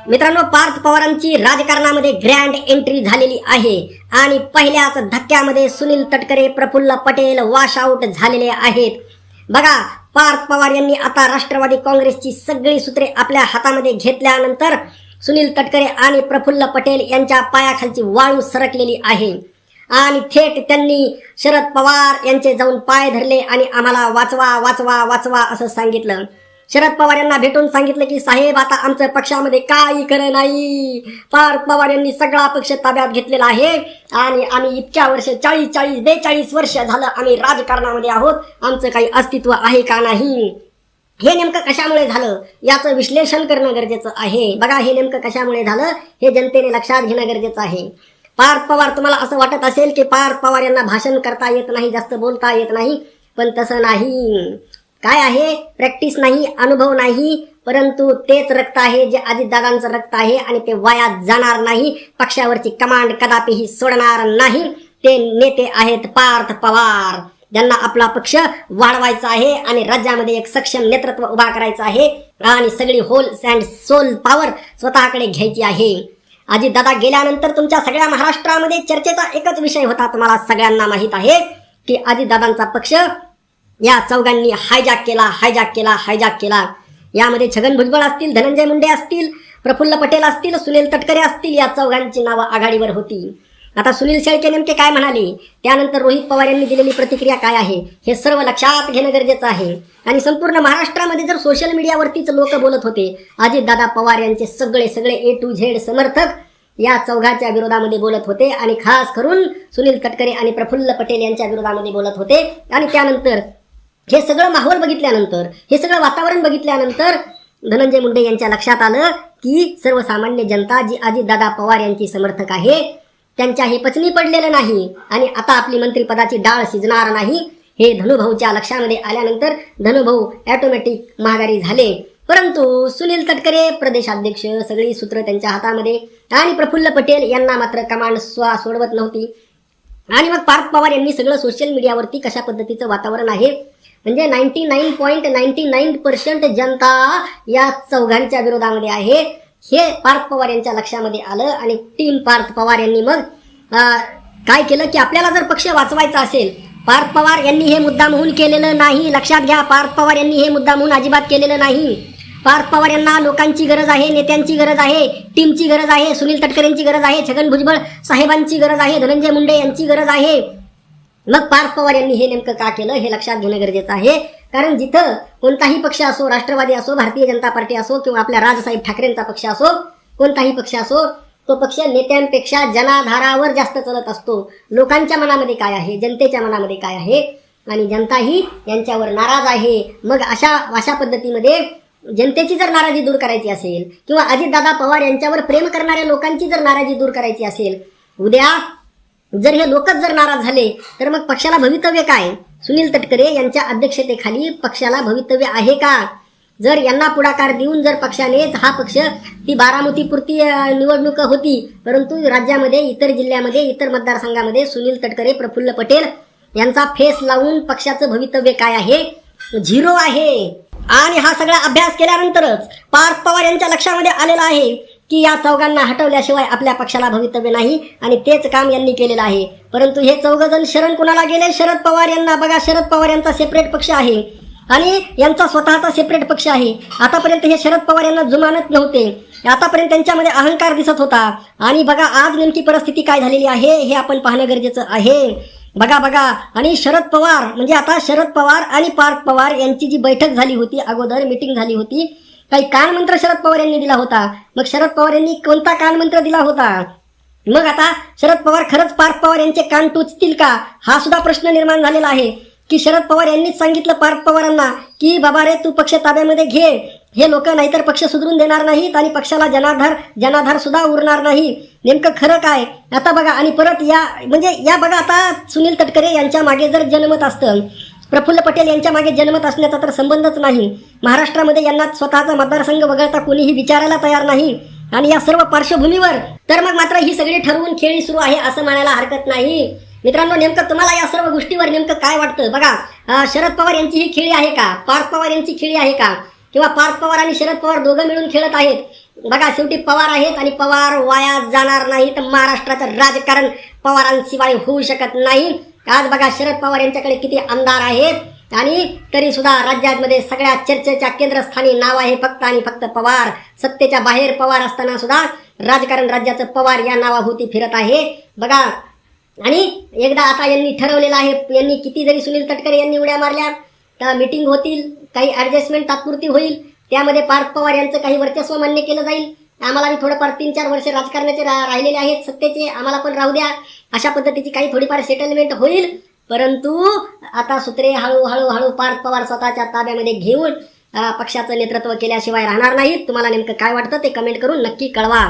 मित्रांनो, पार्थ पवारांची राजकारणामध्ये ग्रँड एंट्री झालेली आहे आणि पहिल्याच धक्क्यामध्ये सुनील तटकरे, प्रफुल्ल पटेल वॉश आउट झालेले आहेत. बघा, पार्थ पवार यांनी आता राष्ट्रवादी काँग्रेसची सगळी सूत्रे आपल्या हातामध्ये घेतल्यानंतर सुनील तटकरे आणि प्रफुल्ल पटेल यांच्या पायाखालची वाळू सरकलेली आहे आणि थेट त्यांनी शरद पवार यांचे जाऊन पाय धरले आणि आम्हाला वाचवा वाचवा वाचवा असं सांगितलं. शरद पवार यांना भेटून सांगितलं की साहेब, आता आमच्या पक्षामध्ये काही खरं नाही. पार्थ पवार यांनी सगळा पक्ष ताब्यात घेतलेला आहे आणि आम्ही इतक्या वर्ष 42 वर्ष झालं आम्ही राजकारणामध्ये आहोत, आमचं काही अस्तित्व आहे का नाही. हे नेमकं कशामुळे झालं याचं विश्लेषण करणं गरजेचं आहे. बघा, हे नेमकं कशामुळे झालं हे जनतेने लक्षात घेणं गरजेचं आहे. पार्थ पवार, तुम्हाला असं वाटत असेल की पार्थ पवार यांना भाषण करता येत नाही, जास्त बोलता येत नाही, पण तसं नाही. काय आहे, प्रॅक्टिस नाही, अनुभव नाही, परंतु तेच रक्त आहे जे अजितदादांचं रक्त आहे आणि ते वाया जाणार नाही. पक्षावरची कमांड कदापिही सोडणार नाही. ते नेते आहेत पार्थ पवार, ज्यांना आपला पक्ष वाढवायचा आहे आणि राज्यामध्ये एक सक्षम नेतृत्व उभा करायचं आहे आणि सगळी होल अँड सोल पॉवर स्वतःकडे घ्यायची आहे. अजितदादा गेल्यानंतर तुमच्या सगळ्या महाराष्ट्रामध्ये चर्चेचा एकच विषय होता. तुम्हाला सगळ्यांना माहित आहे की अजितदादांचा पक्ष या चौघांनी हायजॅक केला. यामध्ये छगन भुजबळ असतील, धनंजय मुंडे असतील, प्रफुल्ल पटेल असतील, सुनील तटकरे असतील, या चौघांची नावं आघाडीवर होती. आता सुनील शेळके नेमके काय म्हणाले, त्यानंतर रोहित पवार यांनी दिलेली प्रतिक्रिया काय आहे, हे सर्व लक्षात घेणं गरजेचं आहे. आणि संपूर्ण महाराष्ट्रामध्ये जर सोशल मीडियावरतीच लोक बोलत होते, अजितदादा पवार यांचे सगळे A to Z समर्थक या चौघाच्या विरोधामध्ये बोलत होते आणि खास करून सुनील तटकरे आणि प्रफुल्ल पटेल यांच्या विरोधामध्ये बोलत होते. आणि त्यानंतर हे सगळं माहोल बघितल्यानंतर, हे सगळं वातावरण बघितल्यानंतर धनंजय मुंडे यांच्या लक्षात आलं की सर्वसामान्य जनता जी अजितदादा पवार यांची समर्थक आहे त्यांच्या हे पचनी पडलेलं नाही आणि आता आपली मंत्रिपदाची डाळ शिजणार नाही. हे धनुभाऊच्या लक्षामध्ये आल्यानंतर धनुभाऊ ऑटोमॅटिक माघारी झाले. परंतु सुनील तटकरे प्रदेशाध्यक्ष, सगळी सूत्र त्यांच्या हातामध्ये आणि प्रफुल्ल पटेल यांना मात्र कमांड सोडवत नव्हती. आणि मग पार्थ पवार यांनी सगळं सोशल मीडियावरती कशा पद्धतीचं वातावरण आहे, म्हणजे 99.99% जनता या चौघांच्या विरोधामध्ये आहे, हे पार्थ पवार यांच्या लक्षामध्ये आलं. आणि टीम पार्थ पवार यांनी मग काय केलं की आपल्याला जर पक्ष वाचवायचा असेल, पार्थ पवार यांनी हे मुद्दामहून केलेलं नाही, लक्षात घ्या, पार्थ पवार यांनी हे मुद्दामहून अजिबात केलेलं नाही. पार्थ पवार यांना लोकांची गरज आहे, नेत्यांची गरज आहे, टीमची गरज आहे, सुनील तटकरेंची गरज आहे, छगन भुजबळ साहेबांची गरज आहे, धनंजय मुंडे यांची गरज आहे. मग पार्थ पवार यांनी हे नेमकं का केलं हे लक्षात घेणं गरजेचं आहे. कारण जिथं कोणताही पक्ष असो, राष्ट्रवादी असो, भारतीय जनता पार्टी असो किंवा आपल्या राजसाहेब ठाकरेंचा पक्ष असो, कोणताही पक्ष असो, तो पक्ष नेत्यांपेक्षा जनाधारावर जास्त चालत असतो. लोकांच्या मनामध्ये काय आहे, जनतेच्या मनामध्ये काय आहे, आणि जनताही यांच्यावर नाराज आहे. मग अशा पद्धतीमध्ये जनतेची जर नाराजी दूर करायची असेल किंवा अजितदादा पवार यांच्यावर प्रेम करणाऱ्या लोकांची जर नाराजी दूर करायची असेल, उद्या जर हे लोकच जर नाराज झाले तर मग पक्षाला भवितव्य काय? सुनील तटकरे यांच्या अध्यक्षतेखाली पक्षाला भवितव्य आहे का? जर यांना पुढाकार देऊन जर पक्षाने हा पक्ष, ती बारामतीपुरती निवडणूक होती, परंतु राज्यामध्ये इतर जिल्ह्यामध्ये इतर मतदारसंघामध्ये सुनील तटकरे, प्रफुल्ल पटेल यांचा फेस लावून पक्षाचं भवितव्य काय आहे? 0 आहे. आणि हा सगळा अभ्यास केल्यानंतरच पार्थ पवार यांच्या लक्षामध्ये आलेला आहे की या चौघांना हटवल्याशिवाय आपल्या पक्षाला भवितव्य नाही आणि तेच काम यांनी केलेलं आहे. परंतु हे चौघजण शरण कुणाला गेले? शरद पवार यांना. बघा, शरद पवार यांचा सेपरेट पक्ष आहे आणि यांचा स्वतःचा सेपरेट पक्ष आहे. आतापर्यंत हे शरद पवार यांना जुमानत नव्हते, आतापर्यंत त्यांच्यामध्ये अहंकार दिसत होता. आणि बघा आज नेमकी परिस्थिती काय झालेली आहे हे आपण पाहणं गरजेचं आहे. बघा, आणि शरद पवार म्हणजे आता शरद पवार आणि पार्थ पवार यांची जी बैठक झाली होती, अगोदर मीटिंग झाली होती, काही कानमंत्र शरद पवार यांनी दिला होता. मग शरद पवार यांनी कोणता कानमंत्र दिला होता? मग आता शरद पवार खरंच पार्थ पवार यांचे कान टोचतील का, हा सुद्धा प्रश्न निर्माण झालेला आहे. की शरद पवार यांनीच सांगितलं पार्थ पवारांना की बाबा रे, तू पक्ष ताब्यामध्ये घे, हे लोक नाहीतर पक्ष सुधरून देणार नाहीत आणि पक्षाला जनाधार सुद्धा उरणार नाही. नेमकं खरं काय आता बघा. आणि परत या बघा, आता सुनील तटकरे यांच्या मागे जर जनमत असतं, प्रफुल्ल पटेल यांच्या मागे जनमत असण्याचा तर संबंधच नाही. महाराष्ट्रामध्ये यांना स्वतःचा मतदारसंघ वगळता कोणीही विचारायला तयार नाही. आणि या सर्व पार्श्वभूमीवर तर मग मात्र ही सगळी ठरवून खेळी सुरू आहे असं म्हणायला हरकत नाही. मित्रांनो, नेमकं तुम्हाला या सर्व गोष्टीवर नेमकं काय वाटतं? बघा, शरद पवार यांची ही खेळी आहे का? पार्थ पवार यांची खेळी आहे का? किंवा पार्थ पवार आणि शरद पवार दोघं मिळून खेळत आहेत बघा शेवटी पवार आहेत आणि पवार वाया जाणार नाही. तर महाराष्ट्राचं राजकारण पवारांशिवाय होऊ शकत नाही. आज बघा शरद पवार यांच्याकडे किती आमदार आहेत आणि तरी सुद्धा राज्यामध्ये सगळ्या चर्चेच्या केंद्रस्थानी नाव आहे फक्त आणि फक्त पवार. सत्तेच्या बाहेर पवार असताना सुद्धा राजकारण राज्याचं पवार या नावाभोवती फिरत आहे. बघा आणि एकदा आता यांनी ठरवलेलं आहे, यांनी किती जरी सुनील तटकरे यांनी उड्या मारल्या तर मीटिंग होतील, काही ॲडजस्टमेंट तात्पुरती होईल, त्यामध्ये पार्थ पवार यांचं काही वर्चस्व मान्य केलं जाईल. आम्हाला बी थोडंफार 3-4 वर्ष राजकारणाचे राहिलेले आहेत सत्तेचे, आम्हाला पण राहू द्या, अशा पद्धतीची काही थोडीफार सेटलमेंट होईल. परंतु आता सूत्रे हळूहळू पार्थ पवार स्वतःच्या ताब्यामध्ये घेऊन पक्षाचं नेतृत्व केल्याशिवाय राहणार नाहीत. तुम्हाला नेमकं काय वाटतं ते कमेंट करून नक्की कळवा.